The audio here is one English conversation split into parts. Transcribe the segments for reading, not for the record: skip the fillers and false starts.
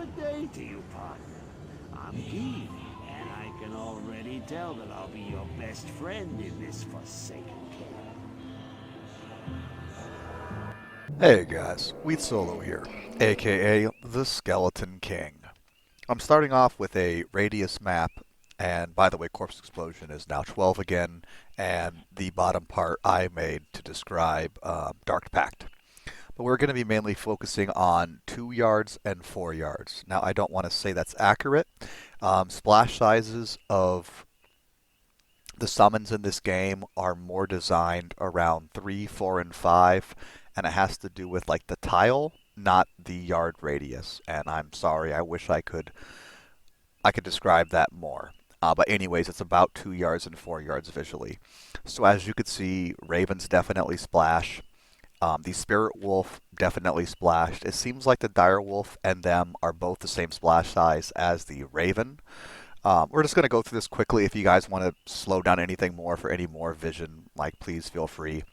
Good day to you, partner. I'm keen, and I can already tell that I'll be your best friend in this forsaken camp. Hey guys, Wheat Solo here, aka the Skeleton King. I'm starting off with a radius map, and by the way, Corpse Explosion is now 12 again, and the bottom part I made to describe Dark Pact. But we're going to be mainly focusing on 2 yards and 4 yards. Now, I don't want to say that's accurate. Splash sizes of the summons in this game are more designed around 3, 4, and 5, and it has to do with like the tile, not the yard radius. And I'm sorry, I wish I could describe that more. But anyways, it's about 2 yards and 4 yards visually. So as you could see, ravens definitely splash. The spirit wolf definitely splashed. It seems like the dire wolf and them are both the same splash size as the raven. We're just going to go through this quickly. If you guys want to slow down anything more for any more vision, like please feel free.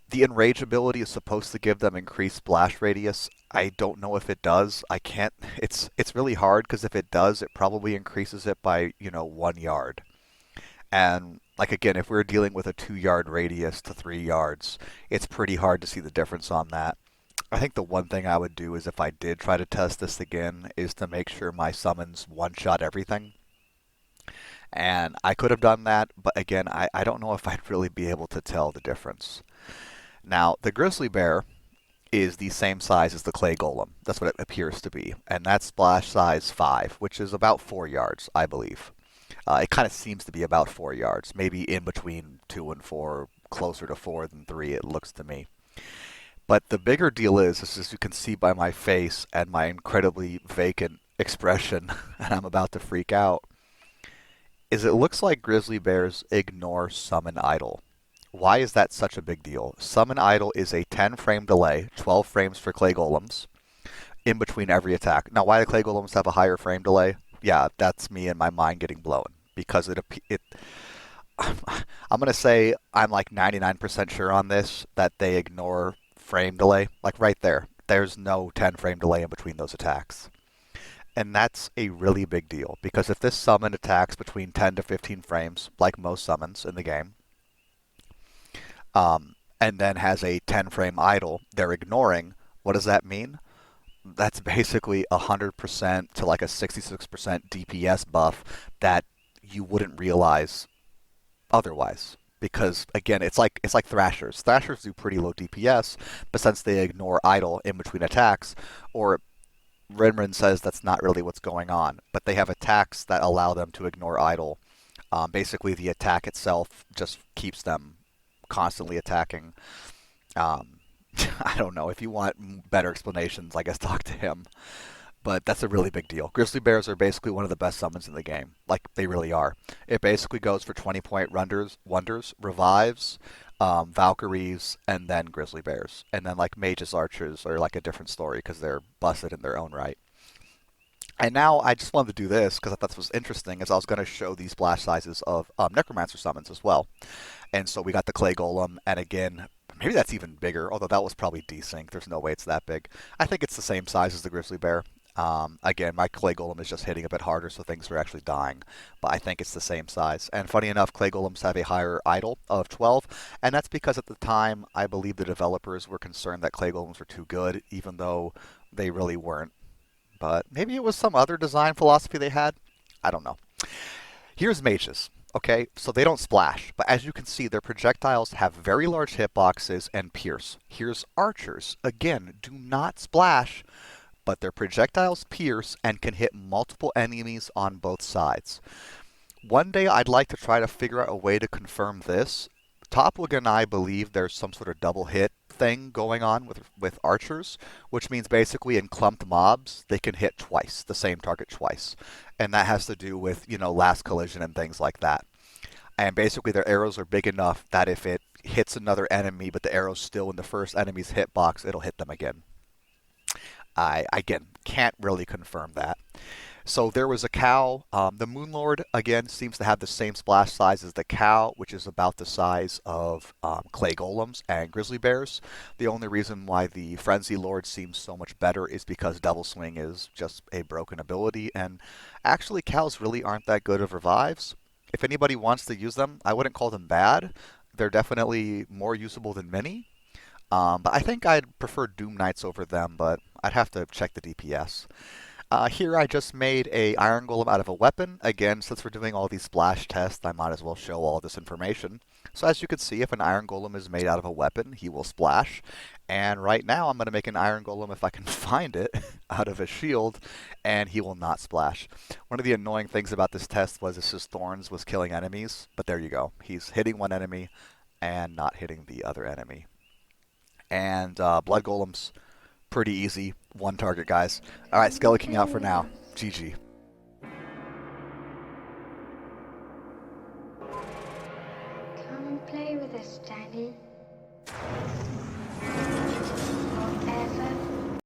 The enrage ability is supposed to give them increased splash radius. I don't know if it does. I can't. It's really hard because if it does, it probably increases it by 1 yard. And like again, if we're dealing with a 2 yard radius to 3 yards, it's pretty hard to see the difference on that. I think the one thing I would do is if I did try to test this again is to make sure my summons one-shot everything. And I could have done that, but again, I don't know if I'd really be able to tell the difference. Now, the Grizzly Bear is the same size as the Clay Golem. That's what it appears to be. And that's splash size 5, which is about 4 yards, I believe. It kind of seems to be about 4 yards, maybe in between 2 and 4, closer to 4 than 3, it looks to me. But the bigger deal is, as you can see by my face and my incredibly vacant expression, and I'm about to freak out, is it looks like Grizzly Bears ignore Summon Idle. Why is that such a big deal? Summon Idle is a 10 frame delay, 12 frames for Clay Golems, in between every attack. Now, why do Clay Golems have a higher frame delay? Yeah, that's me and my mind getting blown. Because I'm going to say I'm like 99% sure on this, that they ignore frame delay. Like right there. There's no 10 frame delay in between those attacks. And that's a really big deal, because if this summon attacks between 10 to 15 frames, like most summons in the game, and then has a 10 frame idle, they're ignoring. What does that mean? That's basically 100% to like a 66% DPS buff that you wouldn't realize otherwise. Because again, it's like Thrashers. Thrashers do pretty low DPS, but since they ignore idle in between attacks, or Rinrin says that's not really what's going on, but they have attacks that allow them to ignore idle. Basically, the attack itself just keeps them constantly attacking. Um, I don't know. If you want better explanations, I guess talk to him. But that's a really big deal. Grizzly Bears are basically one of the best summons in the game. Like, they really are. It basically goes for 20-point wonders, revives, Valkyries, and then Grizzly Bears. And then, like, Mages Archers are like a different story because they're busted in their own right. And now I just wanted to do this because I thought this was interesting, as I was going to show these splash sizes of Necromancer summons as well. And so we got the Clay Golem, and again, maybe that's even bigger, although that was probably desync. There's no way it's that big. I think it's the same size as the Grizzly Bear. Again, my Clay Golem is just hitting a bit harder, so things are actually dying. But I think it's the same size. And funny enough, Clay Golems have a higher idle of 12, and that's because at the time, I believe the developers were concerned that Clay Golems were too good, even though they really weren't. But maybe it was some other design philosophy they had. I don't know. Here's mages. Okay, so they don't splash, but as you can see, their projectiles have very large hitboxes and pierce. Here's archers. Again, do not splash, but their projectiles pierce and can hit multiple enemies on both sides. One day I'd like to try to figure out a way to confirm this. Topwig and I believe there's some sort of double hit thing going on with archers, which means basically in clumped mobs, they can hit twice, the same target twice. And that has to do with, last collision and things like that. And basically their arrows are big enough that if it hits another enemy, but the arrow's still in the first enemy's hitbox, it'll hit them again. I, again, can't really confirm that. So there was a cow. The Moonlord, again, seems to have the same splash size as the cow, which is about the size of clay golems and grizzly bears. The only reason why the Frenzy Lord seems so much better is because Double Swing is just a broken ability, and actually cows really aren't that good of revives. If anybody wants to use them, I wouldn't call them bad. They're definitely more usable than many. But I think I'd prefer Doom Knights over them, but I'd have to check the DPS. Here I just made a Iron Golem out of a weapon. Again, since we're doing all these splash tests, I might as well show all this information. So as you can see, if an Iron Golem is made out of a weapon, he will splash. And right now I'm going to make an Iron Golem, if I can find it, out of a shield, and he will not splash. One of the annoying things about this test was his Thorns was killing enemies, but there you go. He's hitting one enemy and not hitting the other enemy. And Blood Golems, pretty easy. One target, guys. All right, Skelly King out for now. GG.